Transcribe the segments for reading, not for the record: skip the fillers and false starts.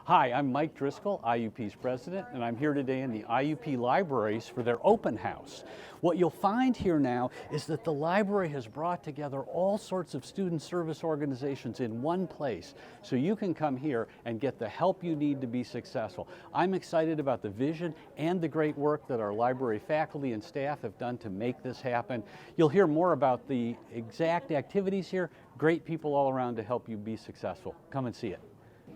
Hi, I'm Mike Driscoll, IUP's president, and I'm here today in the IUP Libraries for their open house. What you'll find here now is that the library has brought together all sorts of student service organizations in one place, so you can come here and get the help you need to be successful. I'm excited about the vision and the great work that our library faculty and staff have done to make this happen. You'll hear more about the exact activities here. Great people all around to help you be successful. Come and see it.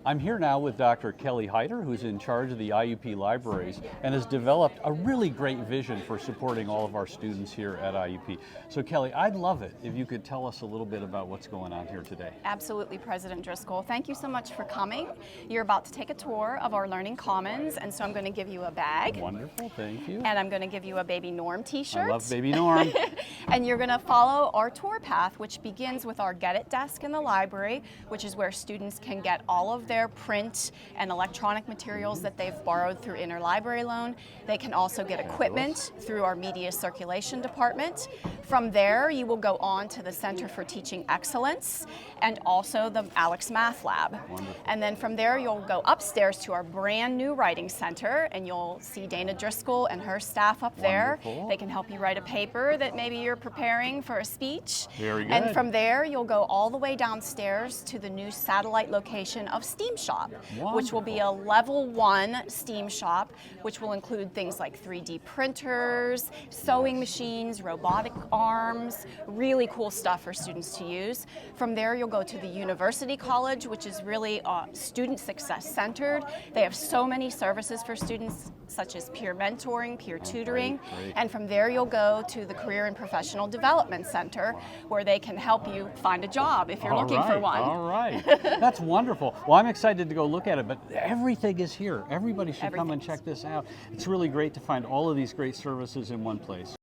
I'm here now with Dr. Kelly Hyder, who's in charge of the IUP Libraries and has developed a really great vision for supporting all of our students here at IUP. So Kelly, I'd love it if you could tell us a little bit about what's going on here today. Absolutely, President Driscoll. Thank you so much for coming. You're about to take a tour of our Learning Commons, and so I'm going to give you a bag. Wonderful, thank you. And I'm going to give you a Baby Norm t-shirt. I love Baby Norm. And you're going to follow our tour path, which begins with our Get It desk in the library, which is where students can get all of their print and electronic materials that they've borrowed through interlibrary loan. They can also get equipment through our media circulation department. From there, you will go on to the Center for Teaching Excellence and also the Alex Math Lab. Wonderful. And then from there, you'll go upstairs to our brand new writing center, and you'll see Dana Driscoll and her staff up there. Wonderful. They can help you write a paper that maybe you're preparing for a speech. Very good. And from there, you'll go all the way downstairs to the new satellite location of Steam Shop, which will be a level 1 STEAM shop, which will include things like 3D printers, sewing machines, robotic arms, really cool stuff for students to use. From there, you'll go to the University College, which is really student success centered. They have so many services for students, such as peer mentoring, peer tutoring. Great. And from there, you'll go to the Career and Professional Development Center, where they can help you find a job if you're looking for one. All right, that's wonderful. Well, I'm excited to go look at it, but everything is here. Everybody should come and check this out. It's really great to find all of these great services in one place.